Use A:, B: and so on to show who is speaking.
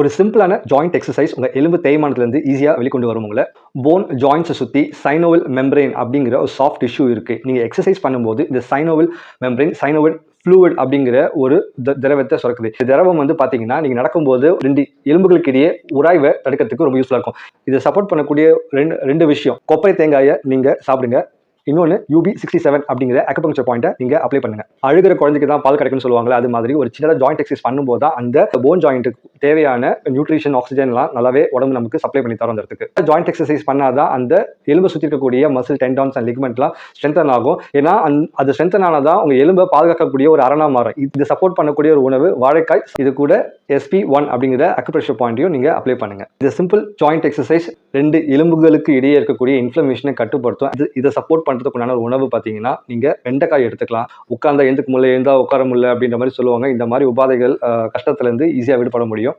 A: ஒரு சிம்பிளான joint exercise உங்கள் எலும்பு தேய்மானத்துலேருந்து ஈஸியாக வெளிக்கொண்டு வரும் உங்களை போன் ஜாயின்ஸை சுற்றி சைனோவல் மெம்பரேன் அப்படிங்கிற ஒரு சாஃப்ட் டிஷ்யூ இருக்குது. நீங்கள் எக்ஸசைஸ் பண்ணும்போது இந்த சைனோவல் மெம்பரேன் சைனோவல் ஃப்ளூயிட் அப்படிங்கிற ஒரு திரவத்தை சுரக்குது. இந்த திரவம் வந்து பார்த்தீங்கன்னா நீங்கள் நடக்கும்போது எலும்புகளுக்கு இடையே உராய்வை தடுக்கிறதுக்கு ரொம்ப யூஸ்ஃபுல்லாக இருக்கும். இதை சப்போர்ட் பண்ணக்கூடிய ரெண்டு விஷயம். கொப்பரை தேங்காயை நீங்கள் சாப்பிடுங்க. இன்னொன்று UB67 அப்படிங்கிற அக்குபங்க்சர் பாயிண்ட்டை நீங்கள் அப்ளை பண்ணுங்க. அழுகிற குழந்தைக்கு தான் பால் கிடைக்கும்னு சொல்லுவாங்களே, அது மாதிரி ஒரு சின்னதாக ஜாயிண்ட் எக்ஸசைஸ் பண்ணும்போது தான் அந்த போன் ஜாயிண்ட்டுக்கு தேவையான நியூட்ரிஷன் ஆக்சிஜன்லாம் நல்லாவே உடம்பு நமக்கு சப்ளை பண்ணி தரும். இடத்துக்கு ஜாயிண்ட் எக்ஸசைஸ் பண்ணாதான் அந்த எலும்பு சுற்றி இருக்கக்கூடிய மசில் டெண்டான்ஸ் அண்ட் லிகமெண்ட்லாம் ஸ்ட்ரென்தன் ஆகும். ஏன்னா அது ஸ்ட்ரென்தன் ஆனதான் உங்கள் எலும்பை பாதுகாக்கக்கூடிய ஒரு அரணா மாறும். இது சப்போர்ட் பண்ணக்கூடிய ஒரு உணவு வாழைக்காய். இது கூட SP1 அப்படிங்கிற அக்குப்ரெஷர் பாயிண்ட்டையும் நீங்கள் அப்ளை பண்ணுங்க. இந்த சிம்பிள் ஜாயிண்ட் எக்ஸசைஸ் ரெண்டு எலும்புகளுக்கு இடையே இருக்கக்கூடிய இன்ஃப்ளமேஷனை கட்டுப்படுத்தும். இதை சப்போர்ட் பண்ணுறதுக்குண்டான ஒரு உணவு பார்த்தீங்கன்னா நீங்கள் வெண்டைக்காய் எடுத்துக்கலாம். உட்கார்ந்தா எழுந்துக்க முடியல, எழுந்தா உட்கார முடியல அப்படின்ற மாதிரி சொல்லுவாங்க. இந்த மாதிரி உபாதைகள் கஷ்டத்துலேருந்து ஈஸியாக விடுபட முடியும்.